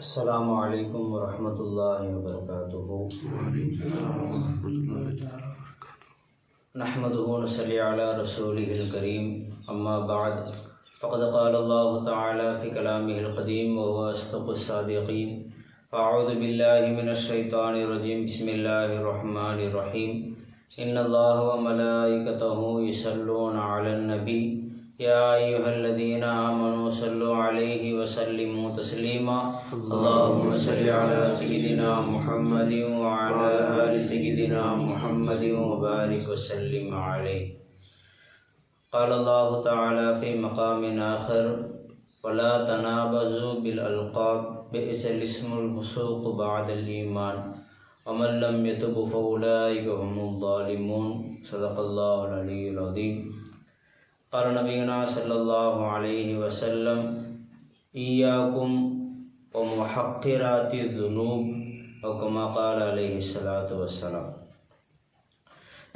السلام عليكم ورحمة الله وبركاته. نحمده ونصلي على رسوله الكريم. أما بعد فقد قال الله تعالى في كلامه القديم وهو أصدق الصادقين. أعوذ بالله من الشيطان الرجيم. بسم الله الرحمن الرحيم. إن الله وملائكته يصلون على النبي يا أيها الذين آمنوا صلوا عليه وسلموا تسليما. اللهم صل على سيدنا محمد وعلى آل سيدنا محمد وبارك وسلم عليه. قال الله تعالى في مقام آخر ولا تنابزوا بالألقاب بئس الاسم الفسوق بعد الإيمان ومن لم يتب فأولئك هم الظالمون. صدق الله العلي العظيم. قال نبينا صلى الله عليه وسلم إياكم ومحقرات الذنوب أو كما قال عليه الصلاة والسلام.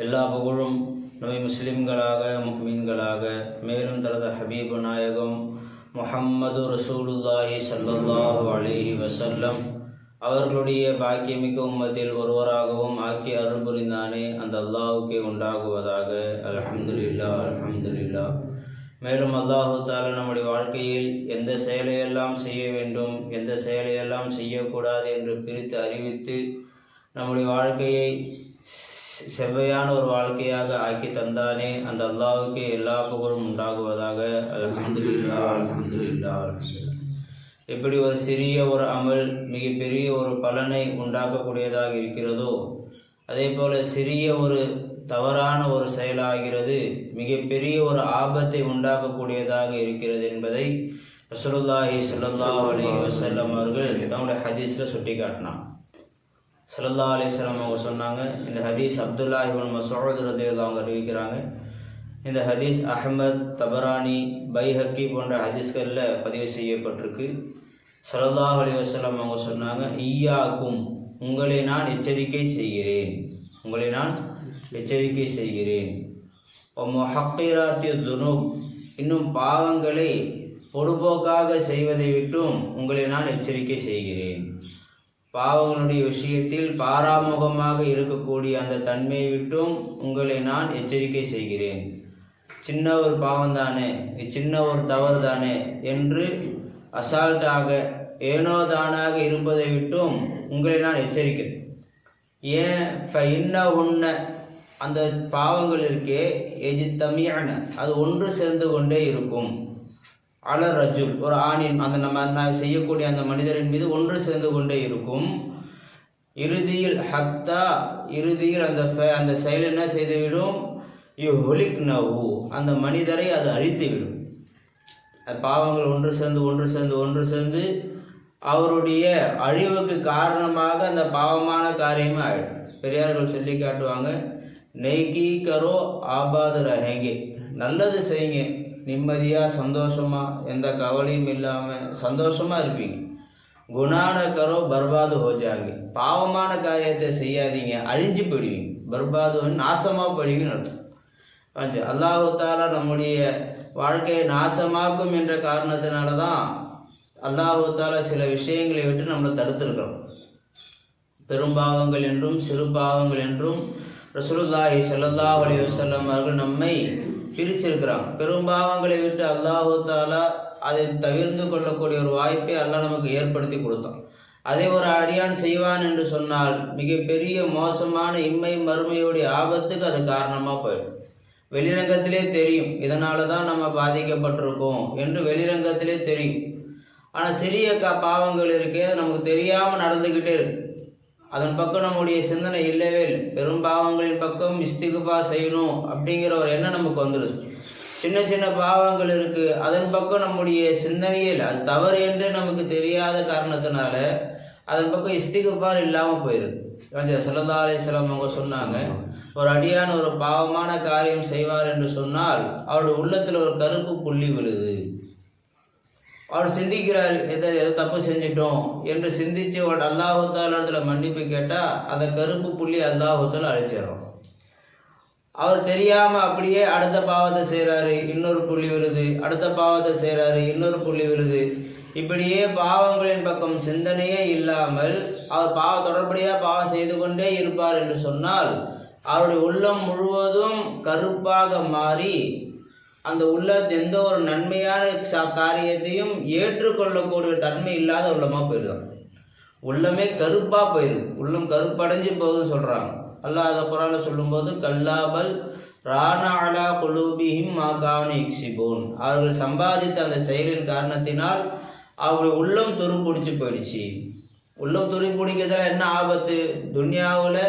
எல்லா புகழும் நம்மை முஸ்லிம்களாக முஃமின்களாக மேலும் தனது ஹபீபு நாயகம் முஹம்மது ரசூலுல்லாஹி ஸல்லல்லாஹு அலைஹி வஸல்லம் அவர்களுடைய பாக்கியமிக்க உம்மத்தில் ஒருவராகவும் ஆக்கி அருள் புரிந்தானே அந்த அல்லாஹ்வுக்கே உண்டாகுவதாக. அல்ஹம்துலில்லாஹ் அல்ஹம்துலில்லாஹ். மேலும் அல்லாஹு தஆலா நம்முடைய வாழ்க்கையில் எந்த செயலையெல்லாம் செய்ய வேண்டும், எந்த செயலையெல்லாம் செய்யக்கூடாது என்று பிரித்து அறிவித்து நம்முடைய வாழ்க்கையை செவ்வையான ஒரு வாழ்க்கையாக ஆக்கி தந்தானே அந்த அல்லாஹ்வுக்கே எல்லா புகழும் உண்டாகுவதாக. அல்ஹம்துலில்லாஹ் அல்ஹம்துலில்லாஹ் அல்ஹம்துலில்லாஹ். எப்படி ஒரு சிறிய ஒரு அமல் மிகப்பெரிய ஒரு பலனை உண்டாக்கக்கூடியதாக இருக்கிறதோ, அதே போல சிறிய ஒரு தவறான ஒரு செயலாகிறது மிகப்பெரிய ஒரு ஆபத்தை உண்டாக்கக்கூடியதாக இருக்கிறது என்பதை ரசூலுல்லாஹி ஸல்லல்லாஹு அலைஹி வஸல்லம் அவர்கள் தங்களுடைய ஹதீஸில் சுட்டி காட்டினான். ஸல்லல்லாஹு அலைஹி வஸல்லம் அவங்க சொன்னாங்க, இந்த ஹதீஸ் அப்துல்லா இப்னு மஸ்ஊத் ரலியல்லாஹு அவங்க அறிவிக்கிறாங்க. இந்த ஹதீஸ் அஹ்மத், தபரானி, பைஹக்கி போன்ற ஹதீஸ்களில் பதிவு செய்யப்பட்டிருக்கு. ஸல்லல்லாஹு அலைஹி வஸல்லம் அவங்க சொன்னாங்க, ஈயாக்கும் உங்களை நான் எச்சரிக்கை செய்கிறேன், உங்களை நான் எச்சரிக்கை செய்கிறேன். முஹக்கிராத்தி துனூப் இன்னும் பாவங்களை பொடுபோக்காக செய்வதை விட்டும் உங்களை நான் எச்சரிக்கை செய்கிறேன். பாவங்களுடைய விஷயத்தில் பாராமுகமாக இருக்கக்கூடிய அந்த தன்மையை விட்டும் உங்களை நான் எச்சரிக்கை செய்கிறேன். சின்ன ஒரு பாவம் தானே, சின்ன ஒரு தவறு தானே என்று அசால்ட்டாக ஏனோ தானாக இருப்பதை விட்டும் உங்களை நான் எச்சரிக்கிறேன். ஏன் இன்ன உன்ன அந்த பாவங்கள் இருக்கே எஜித்தமியான அது ஒன்று சேர்ந்து கொண்டே இருக்கும். அலர் ரஜுல் ஒரு ஆணின் அந்த நம்ம செய்யக்கூடிய அந்த மனிதரின் மீது ஒன்று சேர்ந்து கொண்டே இருக்கும். இறுதியில் ஹத்தா இறுதியில் அந்த செயல் என்ன செய்துவிடும், யுஹ்லிக்னஹு அந்த மனிதரை அது அழித்துவிடும். அது பாவங்கள் ஒன்று சேர்ந்து அவருடைய அழிவுக்கு காரணமாக அந்த பாவமான காரியமே ஆகிடும். பெரியார்கள் சொல்லி காட்டுவாங்க, நெய்கி கரோ ஆபாது ரஹேங்கே, நல்லது செய்யுங்க, நிம்மதியாக சந்தோஷமாக எந்த கவலையும் இல்லாமல் சந்தோஷமாக இருப்பீங்க. குணான கரோ பர்பாது ஹோஜாங்க, பாவமான காரியத்தை செய்யாதீங்க, அழிஞ்சு போயிடுவீங்க. பர்பாது நாசமாக போயிடுவீங்கன்னு அர்த்தம். அல்லாஹு தஆலா நம்முடைய வாழ்க்கையை நாசமாக்கும் என்ற காரணத்தினால தான் அல்லாஹு தஆலா சில விஷயங்களை விட்டு நம்மளை தடுத்திருக்கிறோம். பெரும்பாவங்கள் என்றும் சிறு பாவங்கள் என்றும் ரசூலுல்லாஹி ஸல்லல்லாஹு அலைஹி வஸல்லம் அவர்கள் நம்மை பிரிச்சிருக்கிறாங்க. பெரும்பாவங்களை விட்டு அல்லாஹு தஆலா அதை தவிர்த்து கொள்ளக்கூடிய ஒரு வாய்ப்பை அல்லாஹ் நமக்கு ஏற்படுத்தி கொடுத்தான். அதை ஒரு அடியான் செய்வான் என்று சொன்னால் மிகப்பெரிய மோசமான இம்மை மறுமையுடைய ஆபத்துக்கு அது காரணமாக போயிடும். வெளிரங்கத்திலே தெரியும், இதனால தான் நம்ம பாதிக்கப்பட்டிருக்கோம் என்று வெளிரங்கத்திலே தெரியும். ஆனால் சிறிய பாவங்கள் இருக்கே, அது நமக்கு தெரியாமல் நடந்துக்கிட்டே இருக்கு. அதன் பக்கம் நம்முடைய சிந்தனை இல்லவே இல்லை. பெரும் பாவங்களின் பக்கம் இஸ்திக்ஃபார் செய்யணும் அப்படிங்கிற ஒரு எண்ணம் நமக்கு வந்துடுது. சின்ன சின்ன பாவங்கள் இருக்கு, அதன் பக்கம் நம்முடைய சிந்தனையே இல்லை. அது தவறு என்று நமக்கு தெரியாத காரணத்தினால அதன் பக்கம் இஸ்திக்ஃபார் இல்லாமல் போயிடுது. ஸல்லல்லாஹு அலைஹி வஸல்லம் அவங்க சொன்னாங்க, ஒரு அடியான் ஒரு பாவமான காரியம் செய்வார் என்று சொன்னால் அவருடைய உள்ளத்தில் ஒரு கருப்பு புள்ளி விழுது. அவர் சிந்திக்கிறார், எதை தப்பு செஞ்சிட்டோம் என்று சிந்திச்சு அல்லாஹு தஆலா மன்னிப்பு கேட்டால் அந்த கருப்பு புள்ளி அல்லாஹு தஆலா அழிச்சிடறோம். அவர் தெரியாமல் அப்படியே அடுத்த பாவத்தை செய்கிறாரு, இன்னொரு புள்ளி விழுது, அடுத்த பாவத்தை செய்கிறாரு, இன்னொரு புள்ளி விழுது. இப்படியே பாவங்களின் பக்கம் சிந்தனையே இல்லாமல் அவர் தொடர்படியாக பாவம் செய்து கொண்டே இருப்பார் என்று சொன்னால் அவருடைய உள்ளம் முழுவதும் கருப்பாக மாறி அந்த எந்த ஒரு நன்மையான காரியத்தையும் ஏற்றுக்கொள்ளக்கூடிய தன்மை இல்லாத உள்ளமாக போயிடுதான். உள்ளமே கருப்பாக போயிடுது, உள்ளம் கருப்படைஞ்சு போகுதுன்னு சொல்கிறாங்க. அல்லாஹ் அதை குர்ஆனில் சொல்லும்போது கல்லாபல் ரானா அலா குலூபிஹிம் மா கானு யக்ஸிபூன், அவர்கள் சம்பாதித்த அந்த செயலின் காரணத்தினால் அவருடைய உள்ளம் துருப்பிடிச்சு போயிடுச்சு. உள்ளம் துருப்பிடிக்கிறதுல என்ன ஆபத்து? துன்யாவில்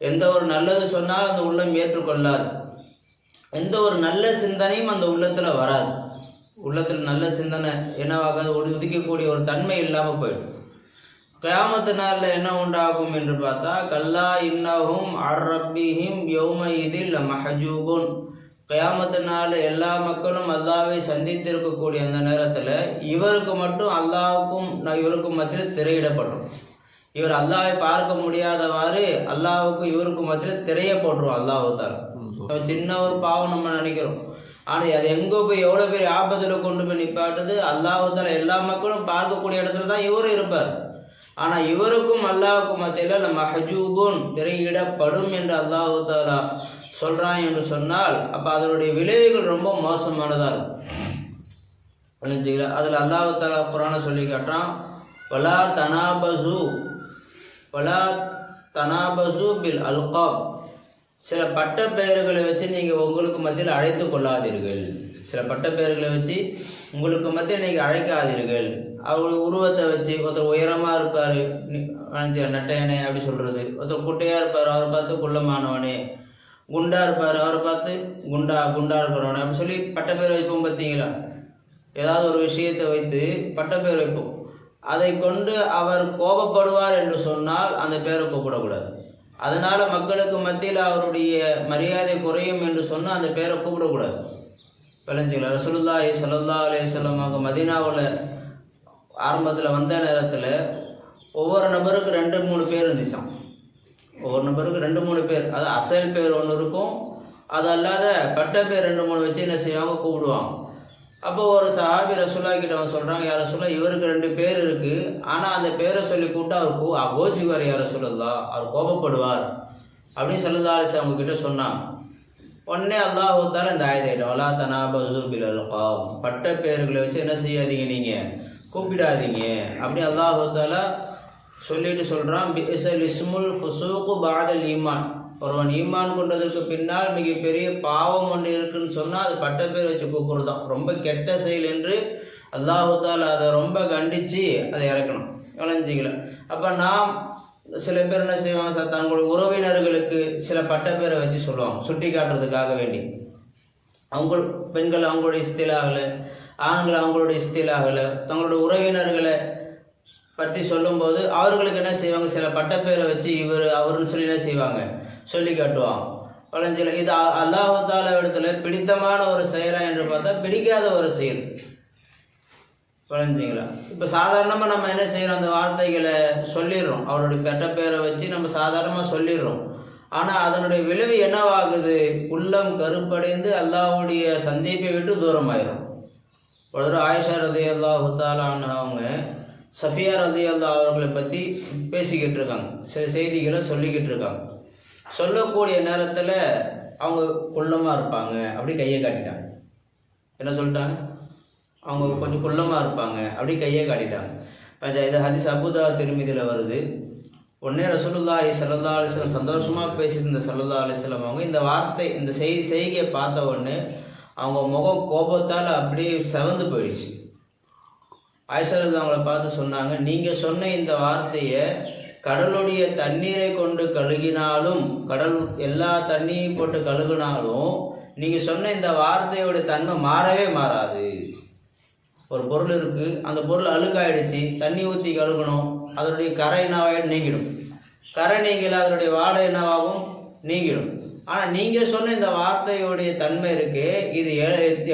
எந்த ஒரு நல்லது சொன்னால் அந்த உள்ளம் ஏற்றுக்கொள்ளாது, எந்த ஒரு நல்ல சிந்தனையும் அந்த உள்ளத்தில் வராது. உள்ளத்தில் நல்ல சிந்தனை என்னவாகாது, ஒதுக்கக்கூடிய ஒரு தன்மை இல்லாமல் போயிடும். கியாமத்து நாளில் என்ன உண்டாகும் என்று பார்த்தா கல்லா இன்னஹும் அர்ரப்பிஹிம் யௌமஇதில் மஹஜூபுன், கியாமத்து நாள் எல்லா மக்களும் அல்லாஹ்வை சந்தித்திருக்கக்கூடிய அந்த நேரத்தில் இவருக்கு மட்டும் அல்லாஹுக்கும் இவருக்கும் மத்தியில் திரையிடப்படும். இவர் அல்லாஹ்வை பார்க்க முடியாதவாறு அல்லாஹுக்கும் இவருக்கும் மத்தியில் திரையை போட்டுருவோம். அல்லாஹ் சின்ன ஒரு பாவம் நம்ம நினைக்கிறோம், ஆனால் அது எங்கே போய் எவ்வளோ பெரிய ஆபத்தில் கொண்டு போய் நிப்பாட்டுது. அல்லாஹ் எல்லா மக்களும் பார்க்கக்கூடிய இடத்துல தான் இவரும் இருப்பார். ஆனால் இவருக்கும் அல்லாஹுக்கும் மத்தியில் மஹஜூபுன் திரையிடப்படும் என்று அல்லாஹ் தஆலா சொல்கிறான் என்று சொன்னால் அப்போ அதனுடைய விளைவுகள் ரொம்ப மோசமானதாக இருக்கும். அதில் அல்லாஹ் தஆலா குர்ஆனை சொல்லி காட்டுறான், வலா தனாபசு பில் அல்காப், சில பட்ட பெயர்களை வச்சு நீங்கள் உங்களுக்கு மத்தியில் அழைத்து கொள்ளாதீர்கள். சில பட்ட பெயர்களை வச்சு உங்களுக்கு மத்தியில் நீங்கள் அழைக்காதீர்கள். அவருடைய உருவத்தை வச்சு ஒருத்தர் உயரமாக இருப்பார் நட்டையனே அப்படி சொல்கிறது, ஒருத்தர் குட்டையாக இருப்பார் அவரை பார்த்து குள்ளமானவனே, குண்டா இருப்பார் அவரை பார்த்து குண்டா இருக்கிறவனே அப்படி சொல்லி பட்ட பேர் வைப்போம். பார்த்தீங்களா, ஏதாவது ஒரு விஷயத்தை வைத்து பட்ட பேர் வைப்போம். அதை கொண்டு அவர் கோபப்படுவார் என்று சொன்னால் அந்த பேரை கூப்பிடக்கூடாது. அதனால் மக்களுக்கு மத்தியில் அவருடைய மரியாதை குறையும் என்று சொன்னால் அந்த பேரை கூப்பிடக்கூடாது. விளைஞ்சிங்களா, ரசூலுல்லாஹி ஸல்லல்லாஹு அலைஹி வஸல்லம் மதீனாவில் ஆரம்பத்தில் வந்த நேரத்தில் ஒவ்வொரு நபருக்கு 2-3 பேர் இருந்துச்சான். ஒவ்வொரு நபருக்கு 2-3 பேர், அது அசல் பேர் ஒன்று இருக்கும், அது அல்லாத பட்ட பேர் 2-3 வச்சு என்ன செய்வாங்க, கூப்பிடுவாங்க. அப்போ ஒரு சஹாபி ரசூலுல்லாஹி கிட்ட அவன் சொல்கிறாங்க, யார் ரசூலுல்லாஹ் இவருக்கு 2 பேர் இருக்குது, ஆனால் அந்த பேரை சொல்லி கூப்பிட்டா அவர் கோச்சுக்குவார், யார் ரசூலுல்லாஹ் அவர் கோபப்படுவார் அப்படின்னு ஸல்லல்லாஹு அலைஹி வஸல்லம் கிட்ட சொன்னாங்க. உடனே அல்லாஹ் தஆலா இந்த ஆயத்தை வலா தனாபஸு பில் அல்காப், பட்ட பேர்களை வச்சு என்ன செய்யாதீங்க, நீங்கள் கூப்பிடாதீங்க அப்படி அல்லாஹ் தஆலா சொல்லிட்டு சொல்கிறான். பிஇஸல் இஸ்முல் ஃபுசூகு பஅதல் ஈமான், ஒருவன் ஈமான் கொண்டதற்கு பின்னால் மிகப்பெரிய பாவம் ஒன்று இருக்குன்னு சொன்னால் அது பட்ட பேர் வச்சு கூப்பிடுறது தான் ரொம்ப கெட்ட செயல் என்று அல்லாஹ் தஆலா அதை ரொம்ப கண்டித்து அதை இறக்கணும். விளைஞ்சிக்கல. அப்போ நாம் சில பேர் என்ன செய்வாங்க, தங்களுடைய உறவினர்களுக்கு சில பட்ட பேரை வச்சு சொல்லுவாங்க சுட்டி காட்டுறதுக்காக வேண்டி. பெண்கள் அவங்களுடைய இஸ்திலாகலை, ஆண்கள் அவங்களுடைய இஸ்திலாகலை, தங்களுடைய உறவினர்களை பற்றி சொல்லும்போது அவர்களுக்கு என்ன செய்வாங்க, சில பட்ட பேரை வச்சு இவர் அவருன்னு சொல்லி என்ன செய்வாங்க, சொல்லி காட்டுவாங்க. வளைஞ்சில இது அல்லாஹ் தஆலா இடத்துல பிடித்தமான ஒரு செயலா என்று பார்த்தா பிடிக்காத ஒரு செயல். வளைஞ்சிங்களா, இப்போ சாதாரணமாக நம்ம என்ன செய்கிறோம், அந்த வார்த்தைகளை சொல்லிடுறோம், அவருடைய பெட்ட பேரை வச்சு நம்ம சாதாரணமாக சொல்லிடுறோம். ஆனால் அதனுடைய விளைவு என்னவாகுது, உள்ளம் கருப்படைந்து அல்லாஹ்வுடைய சந்திப்பை விட்டு தூரமாயிரும். ஒரு ஆயிஷா ரலியல்லாஹு தஆலா அன்ஹா அவங்க சஃபியா ரலியல்லாஹு அவர்களை பற்றி பேசிக்கிட்டு இருக்காங்க, சில செய்திகளை சொல்லிக்கிட்டு இருக்காங்க. சொல்லக்கூடிய நேரத்தில் அவங்க குள்ளமாக இருப்பாங்க அப்படி கையை காட்டிட்டாங்க. என்ன சொல்லிட்டாங்க, அவங்க கொஞ்சம் குள்ளமாக இருப்பாங்க அப்படி கையை காட்டிட்டாங்க. இது ஹதீஸ் அபூதாவுத் திர்மிதியில் வருது. உடனே ரசூலுல்லாஹி ஸல்லல்லாஹு அலைஹி வஸல்லம் சந்தோஷமாக பேசியிருந்த ஸல்லல்லாஹு அலைஹி வஸல்லம் அவங்க இந்த வார்த்தை இந்த செய்தியை பார்த்த உடனே அவங்க முகம் கோபத்தால் அப்படியே செவந்து போயிடுச்சு. ஆயிஷா அவங்கள பார்த்து சொன்னாங்க, நீங்கள் சொன்ன இந்த வார்த்தையை கடலுடைய தண்ணீரை கொண்டு கழுகினாலும், கடல் எல்லா தண்ணியும் போட்டு கழுகினாலும் நீங்கள் சொன்ன இந்த வார்த்தையோட தன்மை மாறவே மாறாது. ஒரு பொருள் இருக்குது, அந்த பொருள் அழுக்காயிடுச்சு, தண்ணி ஊற்றி கழுகணும், அதனுடைய கரை என்னவாயிடும், நீங்கிடும். கரை நீங்கல அதனுடைய வாடை என்னவாகும், நீங்கிடும். ஆனால் நீங்கள் சொன்ன இந்த வார்த்தையுடைய தன்மை இருக்கு, இது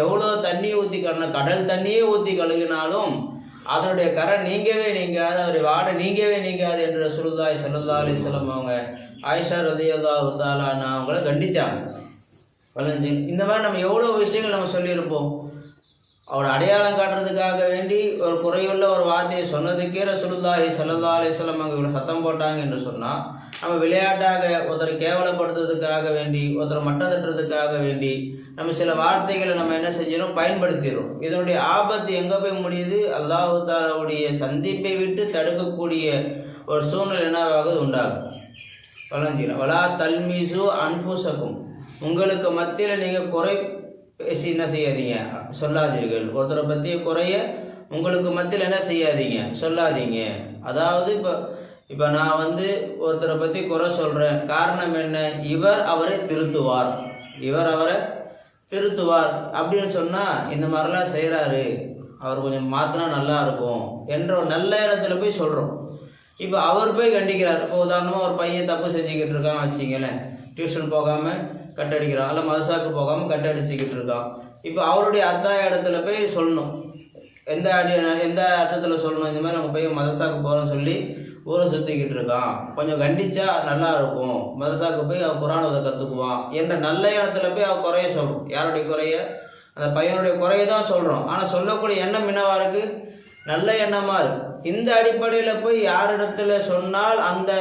எவ்வளோ தண்ணி ஊற்றி கழுகணும், கடல் தண்ணியே ஊற்றி கழுகினாலும் அதனுடைய கரை நீங்கவே நீங்காது, அதனுடைய வாடை நீங்கவே நீங்காது என்று ரசூலுல்லாஹி ஸல்லல்லாஹு அலைஹி வஸல்லம் அவங்க ஆயிஷா ரலியல்லாஹு தஆலா அன்ஹா அவங்கள கண்டிச்சாங்க. இந்த மாதிரி நம்ம எவ்வளோ விஷயங்கள் நம்ம சொல்லியிருப்போம். அவரை அடையாளம் காட்டுறதுக்காக வேண்டி ஒரு குறையுள்ள ஒரு வார்த்தையை சொன்னதுக்கே ரசூலுல்லாஹி ஸல்லல்லாஹு அலைஹி வஸல்லம் அவங்க இவ்வளோ சத்தம் போட்டாங்க என்று சொன்னால், நம்ம விளையாட்டாக ஒருத்தரை கேவலப்படுத்துறதுக்காக வேண்டி, ஒருத்தரை மட்டம் தட்டுறதுக்காக வேண்டி நம்ம சில வார்த்தைகளை நம்ம என்ன செஞ்சிடும், பயன்படுத்திடும். இதனுடைய ஆபத்து எங்கே போய் முடியுது? அல்லாஹு தஆலாவுடைய சந்திப்பை விட்டு தடுக்கக்கூடிய ஒரு சூழ்நிலை என்னவாகுது, உண்டாகும். வளஞ்சிடும். வலா தல்மிசு அன்ஃபுசக்கும், உங்களுக்கு மத்தியில் நீங்கள் குறை பேசி என்ன செய்யாதீங்க, சொல்லாதீர்கள். ஒருத்தரை பற்றி குறைய உங்களுக்கு மத்தியில் என்ன செய்யாதீங்க, சொல்லாதீங்க. அதாவது இப்போ நான் ஒருத்தரை பற்றி குறை சொல்கிறேன், காரணம் என்ன, இவர் அவரை திருத்துவார், இவர் அவரை திருத்துவார் அப்படின்னு சொன்னால் இந்த மாதிரிலாம் செய்கிறாரு, அவர் கொஞ்சம் மாற்றினா நல்லா இருக்கும் என்ற ஒரு நல்ல இடத்துல போய் சொல்கிறோம். இப்போ அவர் போய் கண்டிக்கிறார். இப்போ உதாரணமாக ஒரு பையன் தப்பு செஞ்சுக்கிட்டு இருக்கான் வச்சிங்களேன், டியூஷன் போகாமல் கட்டடிக்கிறான், இல்லை மதசாக்கு போகாமல் கட்டடிச்சுக்கிட்டு இருக்கான். இப்போ அவருடைய அத்தாய இடத்துல போய் சொல்லணும். எந்த அர்த்தத்தில் சொல்லணும், இந்த மாதிரி நம்ம போய் மதசாக்கு போகிறோன்னு சொல்லி ஊரை சுற்றிக்கிட்டு இருக்கான், கொஞ்சம் கண்டிச்சா நல்லா இருக்கும், மதசாக்கு போய் அவன் குர்ஆன் ஓத கற்றுக்குவான் என்ற நல்ல இடத்துல போய் அவன் குறைய சொல்கிறோம். யாருடைய குறைய? அந்த பையனுடைய குறைய தான் சொல்கிறோம். ஆனால் சொல்லக்கூடிய எண்ணம் என்னவா இருக்குது? நல்ல எண்ணமாக இருக்குது. இந்த அடிப்படையில் போய் யாரிடத்துல சொன்னால் அந்த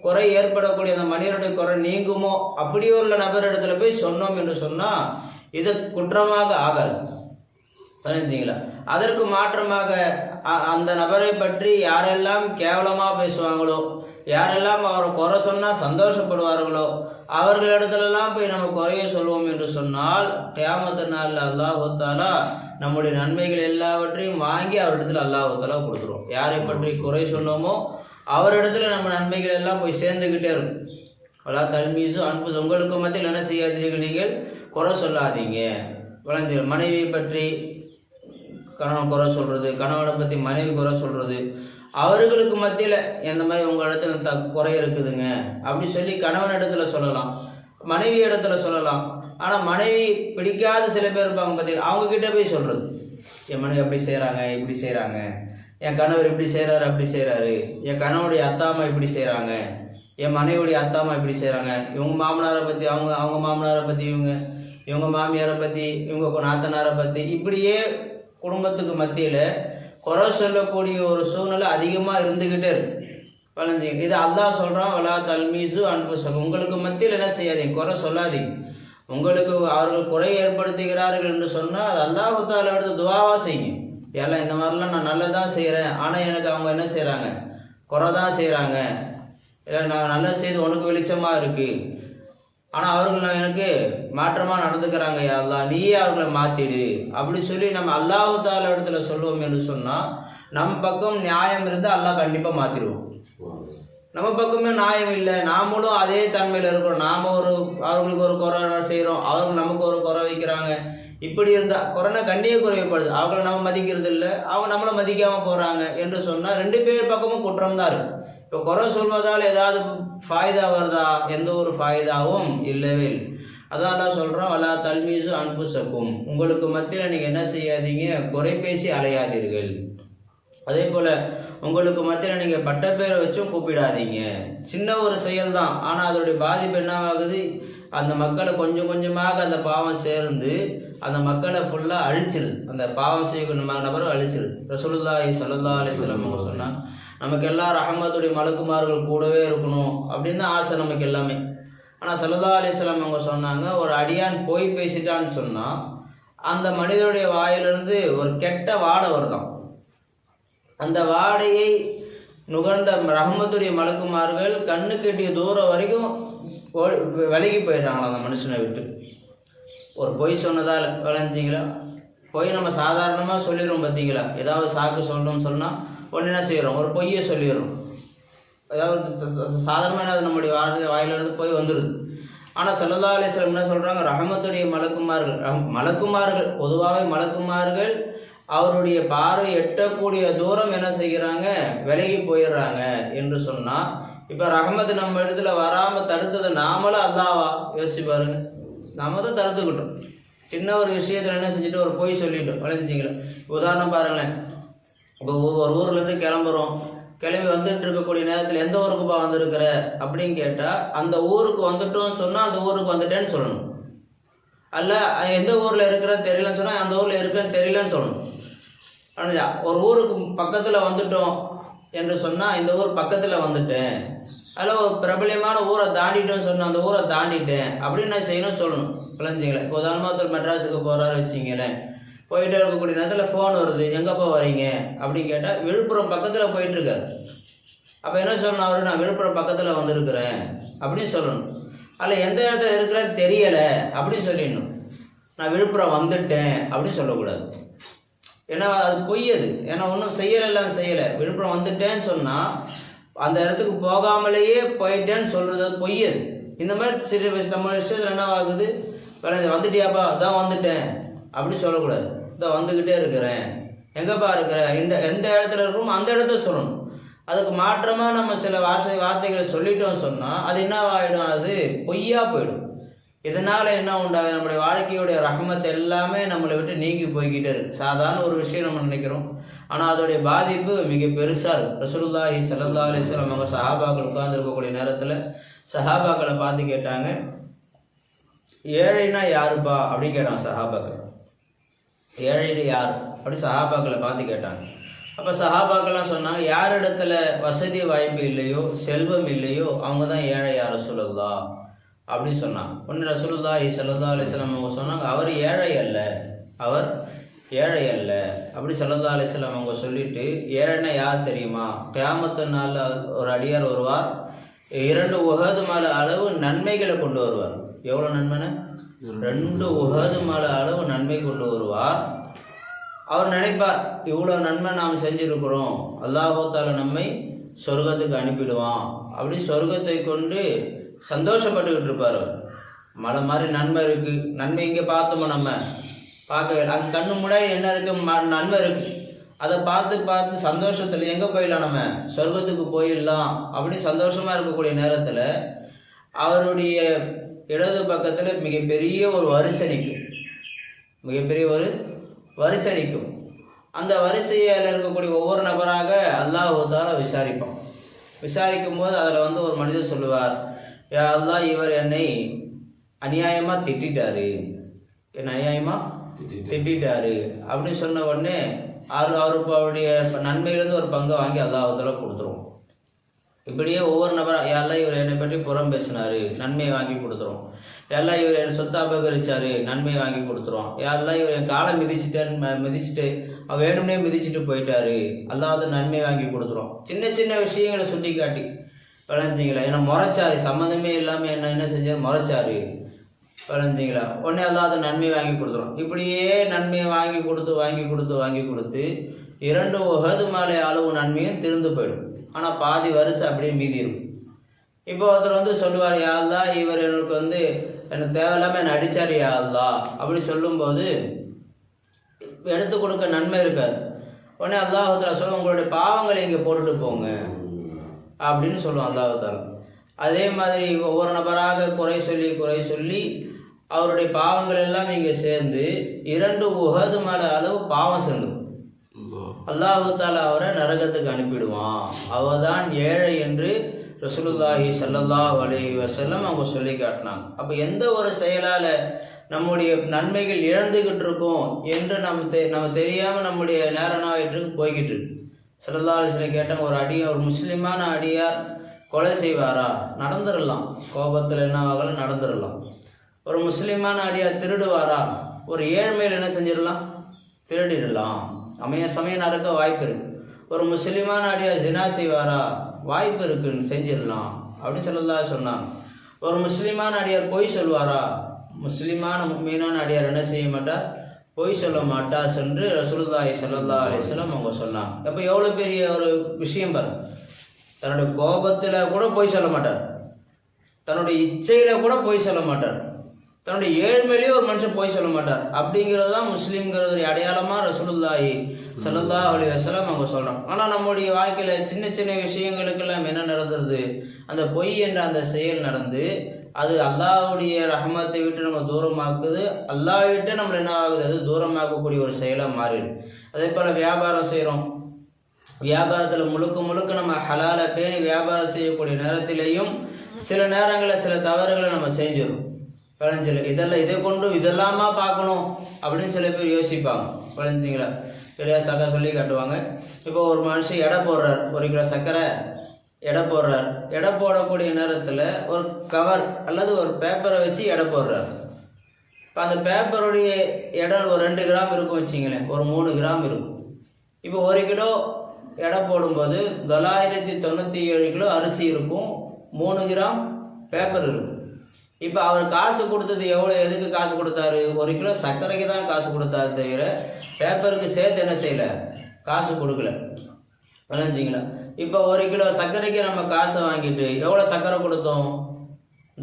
குறை ஏற்படக்கூடிய அந்த மனிதனுடைய குறை நீங்குமோ அப்படி உள்ள நபர் இடத்துல போய் சொன்னோம் என்று சொன்னால் இது குற்றமாக ஆகாது. புரிஞ்சுங்களா? அதற்கு மாற்றமாக அந்த நபரை பற்றி யாரெல்லாம் கேவலமாக பேசுவாங்களோ, யாரெல்லாம் அவரை குறை சொன்னால் சந்தோஷப்படுவார்களோ அவர்களிடத்துலலாம் போய் நம்ம குறைய சொல்வோம் என்று சொன்னால் கியாமத்து நாளில் அல்லாஹ் தஆலா நம்முடைய நன்மைகள் எல்லாவற்றையும் வாங்கி அவரிடத்துல அல்லாஹ் தஆலா கொடுத்துருவோம். யாரை பற்றி குறை சொன்னோமோ அவரிடத்துல நம்ம நன்மைகள் எல்லாம் போய் சேர்ந்துக்கிட்டே இருக்கும். வலா தல்மீசு அன்பு, உங்களுக்கு மத்தியில் என்ன செய்யாதீர்கள், நீங்கள் குறை சொல்லாதீங்க. வளைஞ்சு மனைவியை பற்றி கணவன் குறை சொல்கிறது, கணவனை பற்றி மனைவி குறை சொல்கிறது, அவர்களுக்கு மத்தியில் எந்த மாதிரி உங்கள் இடத்துல குறை இருக்குதுங்க அப்படி சொல்லி கணவன் இடத்துல சொல்லலாம், மனைவி இடத்துல சொல்லலாம். ஆனால் மனைவி பிடிக்காத சில பேர் இருப்பாங்க பார்த்தீங்கன்னா, அவங்கக்கிட்ட போய் சொல்கிறது, என் மனைவி அப்படி செய்கிறாங்க, இப்படி செய்கிறாங்க, என் கணவர் இப்படி செய்கிறாரு, அப்படி செய்கிறாரு, என் கணவனுடைய அத்தாம்மா இப்படி செய்கிறாங்க, என் மனைவியுடைய அத்தாம்மா இப்படி செய்கிறாங்க, இவங்க மாமனாரை பற்றி அவங்க மாமனாரை பற்றி இவங்க மாமியாரை பற்றி இவங்க நாத்தனாரை பற்றி இப்படியே குடும்பத்துக்கு மத்தியில் குறை சொல்லக்கூடிய ஒரு சூழ்நிலை அதிகமாக இருந்துக்கிட்டே இருக்கு. வளைஞ்சி இது அல்லாஹ் சொல்கிறான், வலா தல்மீசு அன்புசகம், உங்களுக்கு மத்தியில் என்ன செய்யாதீங்க, குறை சொல்லாதீங்க. உங்களுக்கு அவர்கள் குறை ஏற்படுத்துகிறார்கள் என்று சொன்னால் அது அல்லாஹ் தஆலா எடுத்து துஆவா செய்யுங்க. எல்லாம் இந்த மாதிரிலாம் நான் நல்லதான் செய்கிறேன், ஆனால் எனக்கு அவங்க என்ன செய்கிறாங்க, குறை தான் செய்கிறாங்க, இல்லை நான் நல்லது செய்து உனக்கு வெளிச்சமாக இருக்குது, ஆனால் அவர்கள் எனக்கு மாற்றமாக நடந்துக்கிறாங்க, யா அல்லாஹ் நீயே அவர்களை மாற்றிடு அப்படி சொல்லி நம்ம அல்லாஹ் தஆலா இடத்துல சொல்லுவோம் என்று சொன்னால் நம்ம பக்கம் நியாயம் இருந்தால் அல்லாஹ் கண்டிப்பாக மாற்றிடுவோம். நம்ம பக்கமே நியாயம் இல்லை, நாமளும் அதே தன்மையில் இருக்கிறோம், நாம் அவர்களுக்கு ஒரு குறை செய்கிறோம், அவர்கள் நமக்கு ஒரு குறை வைக்கிறாங்க, இப்படி இருந்தால் கொரோனா கண்ணிய குறையப்படுது, அவங்கள நம்ம மதிக்கிறது இல்லை, அவங்க நம்மளை மதிக்காமல் போகிறாங்க என்று சொன்னால் ரெண்டு பேர் பக்கமும் குற்றம் தான் இருக்குது. இப்போ குறை சொல்வதால் ஏதாவது ஃபாய்தா வருதா? எந்த ஒரு ஃபாய்தாவும் இல்லவே இல்லை. அதான் சொல்கிறோம், வலா தல்மீசு அன்புசக்கும், உங்களுக்கு மத்தியில் நீங்கள் என்ன செய்யாதீங்க, குறை பேசி அலையாதீர்கள். அதே போல் உங்களுக்கு மத்தியில் நீங்கள் பட்டப்பேரை வச்சும் கூப்பிடாதீங்க. சின்ன ஒரு செயல் தான், ஆனால் அதோடைய பாதிப்பு என்னவாகுது, அந்த மக்களை கொஞ்சம் கொஞ்சமாக அந்த பாவம் சேர்ந்து அந்த மக்களை ஃபுல்லாக அழிச்சிருது, அந்த பாவம் செய்யக்கூடிய நபரை அழிச்சிருது. ரசூலுல்லாஹி ஸல்லல்லாஹு அலைஹி வஸல்லம் அவங்க சொன்னாங்க, நமக்கு எல்லாம் ரஹமத்துடைய மலக்குமார்கள் கூடவே இருக்கணும் அப்படின்னு தான் ஆசை நமக்கு எல்லாமே. ஆனால் ஸல்லல்லாஹு அலைஹி வஸல்லம் அவங்க சொன்னாங்க, ஒரு அடியான் போய் பேசிட்டான்னு சொன்னால் அந்த மனிதனுடைய வாயிலிருந்து ஒரு கெட்ட வாடை வருதான், அந்த வாடையை நுகர்ந்த ரஹமத்துடைய மலக்குமார்கள் கண்ணு கெட்டிய தூரம் வரைக்கும் விலகி போயிடுறாங்களா அந்த மனுஷனை விட்டு. ஒரு பொய் சொன்னதால் விளைஞ்சிங்களா, பொய் நம்ம சாதாரணமாக சொல்லிடுறோம் பார்த்தீங்களா, ஏதாவது சாக்கு சொல்லணும்னு சொன்னால் ஒன்று என்ன செய்கிறோம், ஒரு பொய்யை சொல்லிடுறோம், ஏதாவது சாதாரணமாக என்ன நம்முடைய வாயிலிருந்து போய் வந்துடுது. ஆனால் ஸல்லல்லாஹு அலைஹி வஸல்லம் என்ன சொல்கிறாங்க, ரஹமத்துடைய மலக்குமார்கள் பொதுவாகவே மலக்குமார்கள் அவருடைய பார்வை எட்டக்கூடிய தூரம் என்ன செய்கிறாங்க, விலகி போயிடுறாங்க என்று சொன்னால், இப்போ ரஹமத்து நம்ம இடத்துல வராமல் தடுத்தது நாமளும் அல்லாவா? யோசிச்சு பாருங்க, நாம தான் தடுத்துக்கிட்டோம். சின்ன ஒரு விஷயத்தில் என்ன செஞ்சுட்டு ஒரு பொய் சொல்லிட்டோம், விளைஞ்சிங்களா. உதாரணம் பாருங்களேன், இப்போ ஒரு ஊர்லேருந்து கிளம்புறோம், கிளம்பி வந்துட்டு இருக்கக்கூடிய நேரத்தில் எந்த ஊருக்குப்பா வந்திருக்கிற அப்படின்னு கேட்டால் அந்த ஊருக்கு வந்துட்டோன்னு சொன்னால் அந்த ஊருக்கு வந்துட்டேன்னு சொல்லணும். அல்ல எந்த ஊரில் இருக்கிறேன்னு தெரியலன்னு சொன்னால் அந்த ஊரில் இருக்கிறேன்னு தெரியலன்னு சொல்லணும். ஒரு ஊருக்கு பக்கத்தில் வந்துட்டோம் என்று சொன்னால் இந்த ஊர் பக்கத்தில் வந்துட்டேன், அதில் ஒரு பிரபலியமான ஊரை தாண்டிட்டோன்னு சொன்னால் அந்த ஊரை தாண்டிட்டேன் அப்படின்னு நான் செய்யணும் சொல்லணும். விளைஞ்சிங்களேன். இப்போ உதாரணமாக ஒருத்தர் மெட்ராஸுக்கு போகிறாரு வச்சிங்களேன், போயிட்டு இருக்கக்கூடிய நேரத்தில் ஃபோன் வருது, எங்கேப்பா வரீங்க அப்படின்னு கேட்டால் விழுப்புரம் பக்கத்தில் போயிட்டுருக்காரு. அப்போ என்ன சொல்லணும், அவர் நான் விழுப்புரம் பக்கத்தில் வந்திருக்கிறேன் அப்படின்னு சொல்லணும். அதில் எந்த இடத்துல இருக்கிறேன்னு தெரியலை அப்படின்னு சொல்லிடணும். நான் விழுப்புரம் வந்துட்டேன் அப்படின்னு சொல்லக்கூடாது. ஏன்னா அது பொய். அது ஏன்னா ஒன்றும் செய்யலைலாம் செய்யலை. விழுப்புரம் வந்துட்டேன்னு சொன்னால் அந்த இடத்துக்கு போகாமலேயே போயிட்டேன்னு சொல்கிறது அது பொய். அது இந்த மாதிரி சிறு நம்ம விஷயத்தில் என்ன ஆகுது, வந்துட்டியாப்பா அதான் வந்துட்டேன் அப்படி சொல்லக்கூடாது. இதான் வந்துக்கிட்டே இருக்கிறேன், எங்கேப்பா இருக்கிறேன், எந்த இடத்துல இருக்கணும் அந்த இடத்த சொல்லணும். அதுக்கு மாற்றமாக நம்ம சில வார்த்தைகளை சொல்லிட்டோம் சொன்னால் அது என்ன ஆகிடும், அது பொய்யா போயிடும். இதனால் என்ன உண்டாகும், நம்முடைய வாழ்க்கையுடைய ரஹ்மத் எல்லாமே நம்மளை விட்டு நீங்கி போய்கிட்டே இருக்குது. சாதாரண ஒரு விஷயம் நம்ம நினைக்கிறோம், ஆனால் அதோடைய பாதிப்பு மிக பெருசாக இருக்குது. ரசூலுல்லாஹி ஸல்லல்லாஹு அலைஹி வஸல்லம் அவங்க சஹாபாக்கள் உட்கார்ந்துருக்கக்கூடிய நேரத்தில் சஹாபாக்களை பார்த்து கேட்டாங்க, ஏழைனா யாருப்பா அப்படின்னு கேட்டாங்க சஹாபாக்கள். ஏழைன்னு யார் அப்படி சஹாபாக்களை பார்த்து கேட்டாங்க. அப்போ சஹாபாக்கள்லாம் சொன்னாங்க, யார் இடத்துல வசதி வாய்ப்பு இல்லையோ செல்வம் இல்லையோ அவங்க தான் ஏழை யார் ரசூலுல்லாஹ் அப்படின்னு சொன்னாங்க. ஒன்று ரசூலுல்லாஹி ஸல்லல்லாஹு அலைஹி வஸல்லம் அவங்க சொன்னாங்க, அவர் ஏழை அல்ல, அவர் ஏழை அல்ல அப்படி ஸல்லல்லாஹு அலைஹி வஸல்லம் அவங்க சொல்லிட்டு, ஏழைன்னா யார் தெரியுமா, கியாமத்து நாளில் ஒரு அடியார் வருவார், 2 உஹது மலை அளவு நன்மைகளை கொண்டு வருவார். எவ்வளோ நன்மைன்னு, 2 உஹது மலை அளவு நன்மை கொண்டு வருவார். அவர் நினைப்பார், இவ்வளோ நன்மை நாம் செஞ்சுருக்கிறோம், அல்லாஹ் தஆலா நம்மை சொர்க்கத்துக்கு அனுப்பிடுவான் அப்படி சொர்க்கத்தை கொண்டு சந்தோஷப்பட்டுக்கிட்டு இருப்பார். அவர் மலை மாதிரி நன்மை இருக்குது, நன்மை இங்கே பார்த்தோமோ நம்ம பார்க்கவே, அங்கே கண்ணு முன்னாடி என்ன இருக்குது, நன்மை இருக்குது, அதை பார்த்து சந்தோஷத்தில் எங்கே போயிடலாம், நம்ம சொர்க்கத்துக்கு போயிடலாம் அப்படி சந்தோஷமாக இருக்கக்கூடிய நேரத்தில் அவருடைய இடது பக்கத்தில் மிகப்பெரிய ஒரு வரிசை நிற்கும், மிகப்பெரிய ஒரு வரிசை நிற்கும். அந்த வரிசையில் இருக்கக்கூடிய ஒவ்வொரு நபராக அல்லாஹ் தஆலா விசாரிப்பான். விசாரிக்கும் போது அதில் ஒரு மனிதர் சொல்லுவார், யா அல்லாஹ், இவர் என்னை அநியாயமாக திட்டாரு, என்னை அநியாயமாக திட்டாரு அப்படின்னு சொன்ன உடனே அவருக்கு அவருடைய நன்மையிலேருந்து ஒரு பங்கை வாங்கி அல்லாஹ் தஆலா கொடுத்துருவோம். இப்படியே ஒவ்வொரு நபராக, யா அல்லாஹ் இவர் என்னை பற்றி புறம் பேசினார், நன்மையை வாங்கி கொடுத்துரும். யா அல்லாஹ் இவர் என் சொத்தை அபகரிச்சாரு, நன்மையை வாங்கி கொடுத்துருவோம். யா அல்லாஹ் இவர் என் காலை மிதிச்சுட்டு வேணும்னே மிதிச்சுட்டு போயிட்டாரு, அல்லாஹ் நன்மையை வாங்கி கொடுத்துரும். சின்ன சின்ன விஷயங்களை சுட்டி காட்டி விளைஞ்சிங்களா, ஏன்னா முறைச்சாரு, சம்மந்தமே இல்லாமல் என்ன செஞ்சார், முறைச்சாரு விளைஞ்சிங்களா, உடனே அல்லாஹ் நன்மையை வாங்கி கொடுத்துரும். இப்படியே நன்மையை வாங்கி கொடுத்து 2 உஹது மலை அளவு நன்மையும் திருந்து போயிடும். ஆனால் பாதி வருஷம் அப்படியே மீதி இருக்கும். இப்போ ஒருத்தர் சொல்லுவார், யா அல்லாஹ் இவர் எனக்கு எனக்கு தேவையில்லாமல் என்னை அடித்தார் யா அல்லாஹ் அப்படி சொல்லும்போது எடுத்து கொடுக்க நன்மை இருக்காது. உடனே அல்லாஹ் தஆலா சொல்லுவோம், உங்களுடைய பாவங்களை இங்கே போட்டுட்டு போங்க அப்படின்னு சொல்லுவோம் அல்லாஹ் தஆலா. அதே மாதிரி ஒவ்வொரு நபராக குறை சொல்லி அவருடைய பாவங்கள் எல்லாம் இங்கே சேர்ந்து 2 உஹது மலை அளவு பாவம் சேர்ந்துடும். அல்லாஹ் தஆலா அவரை நரகத்துக்கு அனுப்பிடுவான். அவர்தான் ஏழை என்று ரசூலுல்லாஹி ஸல்லல்லாஹு அலைஹி வஸல்லம் அவங்க சொல்லி காட்டினாங்க. அப்போ எந்த ஒரு செயலால் நம்முடைய நன்மைகள் இழந்துக்கிட்டு இருக்கோம் என்று நம்ம தெரியாமல் நம்முடைய நேரனாயிட்டு போய்கிட்டு இருக்கு. ஸல்லல்லாஹு அலைஹி வஸல்லம் கேட்டாங்க, ஒரு முஸ்லிமான அடியார் கொலை செய்வாரா, நடந்துடலாம், கோபத்தில் என்ன ஆகலாம், நடந்துடலாம். ஒரு முஸ்லிமான அடியார் திருடுவாரா, ஒரு ஏழ்மையில் என்ன செஞ்சிடலாம், திருடிடலாம், சமயம் நடக்க வாய்ப்பு இருக்குது. ஒரு முஸ்லிமான அடியார் ஜினா செய்வாரா, வாய்ப்பு இருக்குன்னு செஞ்சிடலாம் அப்படின்னு ஸல்லல்லாஹு சொன்னாங்க. ஒரு முஸ்லிமான அடியார் பொய் சொல்வாரா, முஸ்லிமான முஃமினான அடியார் என்ன செய்ய மாட்டார், பொய் சொல்ல மாட்டா சென்று ரசூலுல்லாஹி ஸல்லல்லாஹு அலைஹி வஸல்லம் அவங்க சொன்னாங்க. அப்போ எவ்வளோ பெரிய ஒரு விஷயம் பாரு, தன்னுடைய கோபத்தில் கூட பொய் சொல்ல மாட்டார், தன்னுடைய இச்சையில் கூட பொய் சொல்ல மாட்டார், தன்னுடைய ஏழ்மையிலேயே ஒரு மனுஷன் போய் சொல்ல மாட்டார். அப்படிங்கிறது தான் முஸ்லீம்ங்கிறது அடையாளமாக ரசூலுல்லாஹி ஸல்லல்லாஹு அலைஹி வஸல்லம் அவங்க சொல்கிறாங்க. ஆனால் நம்முடைய வாழ்க்கையில் சின்ன சின்ன விஷயங்களுக்கெல்லாம் என்ன நடந்துருது, அந்த பொய் என்ற அந்த செயல் நடந்து அது அல்லாஹ்வுடைய ரஹ்மத்தை விட்டு நம்ம தூரமாக்குது, அல்லாஹ் விட்டு நம்மளை என்ன ஆகுது, அது தூரமாக்கக்கூடிய ஒரு செயலாக மாறிடுது. அதே போல் வியாபாரம் செய்கிறோம், வியாபாரத்தில் முழுக்க நம்ம ஹலாலை பேணி வியாபாரம் செய்யக்கூடிய நேரத்திலேயும் சில நேரங்களில் சில தவறுகளை நம்ம செஞ்சிடும். விளைஞ்சல் இதை கொண்டு இதெல்லாமா பார்க்கணும் அப்படின்னு சில பேர் யோசிப்பாங்க. விளைஞ்சிங்களா சரியா சக்கரை சொல்லி காட்டுவாங்க. இப்போ ஒரு மனுஷன் எடை போடுறார், 1 கிலோ சர்க்கரை எடை போடுறார். எடை போடக்கூடிய நேரத்தில் ஒரு கவர் அல்லது ஒரு பேப்பரை வச்சு எடை போடுறார். இப்போ அந்த பேப்பருடைய எடை ஒரு 2 கிராம் இருக்கும் வச்சிங்களேன், ஒரு 3 கிராம் இருக்கும். இப்போ 1 கிலோ எடை போடும்போது 997 கிலோ அரிசி இருக்கும், 3 கிராம் பேப்பர் இருக்கும். இப்போ அவர் காசு கொடுத்தது எதுக்கு காசு கொடுத்தாரு? 1 கிலோ சர்க்கரைக்கு தான் காசு கொடுத்தாரு தவிர பேப்பருக்கு சேர்த்து என்ன செய்யலை, காசு கொடுக்கல. விளைஞ்சிங்களா? இப்போ 1 கிலோ சர்க்கரைக்கு நம்ம காசை வாங்கிட்டு எவ்வளோ சர்க்கரை கொடுத்தோம்?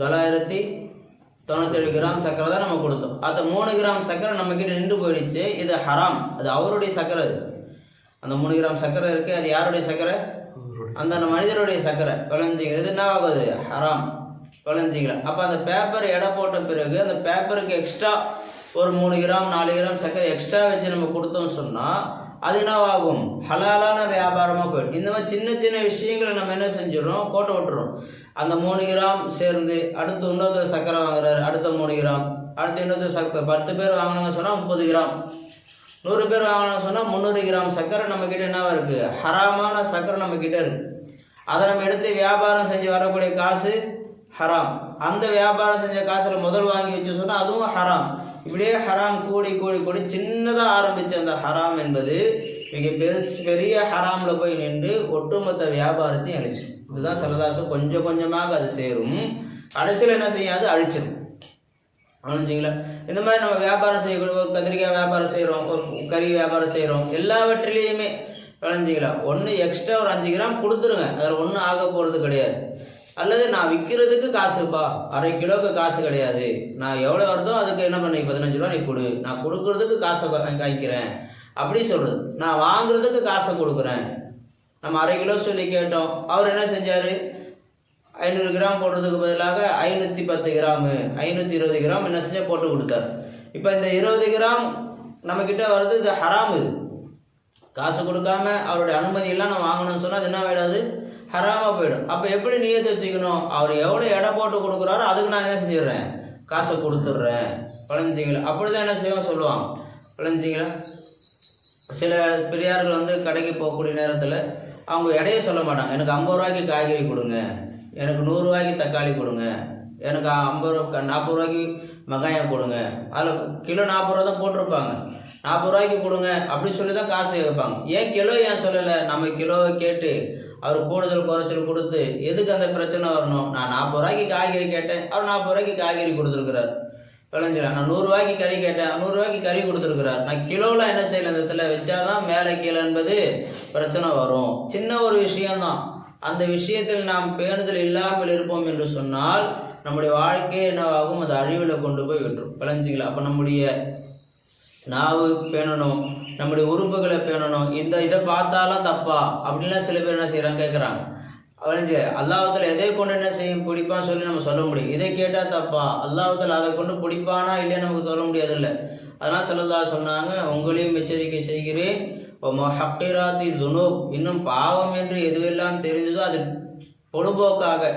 997 கிராம் சர்க்கரை தான் நம்ம கொடுத்தோம். அது 3 கிராம் சர்க்கரை நம்மக்கிட்ட நின்று போயிடுச்சு. இது ஹராம், அது அவருடைய சர்க்கரை. அந்த 3 கிராம் சர்க்கரை இருக்குது, அது யாருடைய சர்க்கரை? அந்த மனிதனுடைய சர்க்கரை. விளைஞ்சிங்களா? இது என்ன ஆகுது? ஹராம். விளைஞ்சிங்களா? அப்போ அந்த பேப்பர் எடை போட்ட பிறகு அந்த பேப்பருக்கு எக்ஸ்ட்ரா ஒரு 3 கிராம் 4 கிராம் சர்க்கரை எக்ஸ்ட்ரா வச்சு நம்ம கொடுத்தோம்னு சொன்னால் அது என்னவாகும்? ஹலாலான வியாபாரமாக போயிடும். இந்த மாதிரி சின்ன சின்ன விஷயங்களை நம்ம என்ன செஞ்சிடறோம், கோட்டை விட்டுறோம். அந்த 3 கிராம் சேர்ந்து அடுத்து இன்னொருத்தர் சர்க்கரை வாங்குறாரு, அடுத்த 3 கிராம், அடுத்து இன்னொருத்தர் 10 பேர் வாங்கினாங்க சொன்னால் 30 கிராம், 100 பேர் வாங்கினாங்க சொன்னால் 300 கிராம் சர்க்கரை நம்மக்கிட்ட என்னவா இருக்குது? ஹராமான சர்க்கரை நம்மக்கிட்ட இருக்குது. அதை நம்ம எடுத்து வியாபாரம் செஞ்சு வரக்கூடிய காசு ஹராம். அந்த வியாபாரம் செஞ்ச காசில் முதல் வாங்கி வச்சு சொன்னால் அதுவும் ஹராம். இப்படியே ஹராம் கூடி கூடி கூடி சின்னதாக ஆரம்பித்த அந்த ஹராம் என்பது மிக பெரிய ஹராமில் போய் நின்று ஒட்டுமொத்த வியாபாரத்தையும் அழிச்சிடும். இதுதான் சலதாசம். கொஞ்சம் கொஞ்சமாக அது சேரும், கடைசியில் என்ன செய்யாது, அழிச்சிடும். அழிஞ்சிங்களா? இந்த மாதிரி நம்ம வியாபாரம் செய்யக்கூடிய ஒரு கத்திரிக்காய் வியாபாரம் செய்கிறோம், ஒரு கறி வியாபாரம் செய்கிறோம், எல்லாவற்றிலையுமே விளைஞ்சிங்களா ஒன்று எக்ஸ்ட்ரா ஒரு 5 கிராம் கொடுத்துருங்க, அதில் ஒன்றும் ஆக போகிறது கிடையாது. அல்லது நான் விற்கிறதுக்கு காசுப்பா, 1/2 கிலோவுக்கு காசு கிடையாது, நான் எவ்வளோ வருதோ அதுக்கு என்ன பண்ணி 15 ரூபா நீ கொடு, நான் கொடுக்குறதுக்கு காசை காய்க்கிறேன் அப்படி சொல்கிறது. நான் வாங்குறதுக்கு காசை கொடுக்குறேன். நம்ம 1/2 கிலோ சொல்லி கேட்டோம், அவர் என்ன செஞ்சார்? 500 கிராம் போடுறதுக்கு பதிலாக 510 கிராமு 520 கிராம் என்ன செஞ்சால் போட்டு கொடுத்தார். இப்போ இந்த 20 கிராம் நம்மக்கிட்ட வருது, இது ஹராம். இது காசு கொடுக்காம அவருடைய அனுமதியெல்லாம் நான் வாங்கணும்னு சொன்னால் அது என்ன ஆகிடாது, ஹராமாக போயிடும். அப்போ எப்படி நியத்தை வச்சுக்கணும்? அவர் எவ்வளோ எடை போட்டு கொடுக்குறாரோ அதுக்கு நான் என்ன செஞ்சிடுறேன், காசை கொடுத்துட்றேன். விளைஞ்சிங்களா? அப்படி தான் என்ன செய்வோம் சொல்லுவாங்க. விளைஞ்சிங்களா? சில பெரியார்கள் வந்து கடைக்கு போகக்கூடிய நேரத்தில் அவங்க எடையை சொல்ல மாட்டாங்க. எனக்கு 50 ரூபாய்க்கு காய்கறி கொடுங்க, எனக்கு 100 ரூபாய்க்கு தக்காளி கொடுங்க, எனக்கு 40 ரூபாய்க்கு வெங்காயம் கொடுங்க. அதில் கிலோ 40 ரூபா தான் போட்டிருப்பாங்க. 40 ரூபாய்க்கு கொடுங்க அப்படி சொல்லி தான் காசு கேட்பாங்க. ஏன் கிலோ ஏன் சொல்லலை? நம்ம கிலோவை கேட்டு அவர் கூடுதல் குறைச்சல் கொடுத்து எதுக்கு அந்த பிரச்சனை வரணும்? நான் 40 ரூபாய்க்கு காய்கறி கேட்டேன், அவர் 40 ரூபாய்க்கு காய்கறி கொடுத்துருக்கிறார். விளைஞ்சிடலாம். நான் 100 ரூபாய்க்கு கறி கேட்டேன், 100 ரூபாய்க்கு கறி கொடுத்துருக்கிறார். நான் கிலோவில் என்ன செய்யல, இந்த இடத்துல வச்சாதான் மேலே கீழே என்பது பிரச்சனை வரும். சின்ன ஒரு விஷயம்தான். அந்த விஷயத்தில் நாம் பேணுதல் இல்லாமல் இருப்போம் என்று சொன்னால் நம்முடைய வாழ்க்கையை என்னவாகும், அது அழிவில் கொண்டு போய் விட்டுரும். விளைஞ்சிங்களா? அப்போ நம்முடைய நாவு பேணணும், நம்முடைய உறுப்புகளை பேணணும். இதை பார்த்தாலாம் தப்பா அப்படின்லாம் சில பேர் என்ன செய்கிறாங்க, கேட்குறாங்க. விளைஞ்சு அல்லாஹ்வுத்தாலா எதை கொண்டு என்ன செய்யும் பிடிப்பான்னு சொல்லி நம்ம சொல்ல முடியும். இதை கேட்டால் தப்பா, அல்லாஹ்வுத்தாலா அதை கொண்டு பிடிப்பானா இல்லையா நமக்கு சொல்ல முடியாது இல்லை. அதனால் ஸல்லல்லாஹு சொன்னாங்க, உங்களையும் எச்சரிக்கை செய்கிறேன், ஹக்கிராத்தி துனூப், இன்னும் பாவம் என்று எதுவெல்லாம் தெரிஞ்சதோ அது பொழுதுபோக்காக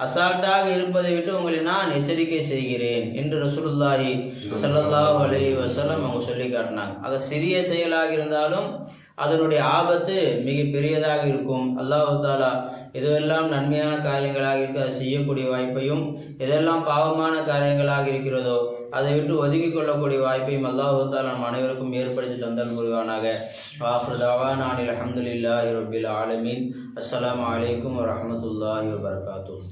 அசால்ட்டாக இருப்பதை விட்டு உங்களை நான் எச்சரிக்கை செய்கிறேன் என்று ரசூலுல்லாஹி ஸல்லல்லாஹு அலைஹி வஸல்லம் அவங்க சொல்லி காட்டினாங்க. ஆக சிறிய செயலாக இருந்தாலும் அதனுடைய ஆபத்து மிக பெரியதாக இருக்கும். அல்லாஹ் தஆலா எதுவெல்லாம் நன்மையான காரியங்களாக இருக்க அதை செய்யக்கூடிய வாய்ப்பையும், எதெல்லாம் பாவமான காரியங்களாக இருக்கிறதோ அதை விட்டு ஒதுக்கி கொள்ளக்கூடிய வாய்ப்பையும் அல்லாஹ் தஆலா நம் அனைவருக்கும் ஏற்படுத்தி தந்தல் புரிவானாக. ஆஃபிரு தஅவானா அனில் ஹம்துலில்லாஹி ரப்பில் ஆலமீன். அஸ்ஸலாமு அலைக்கும் வரஹ்மத்துல்லாஹி வபரகாத்துஹு.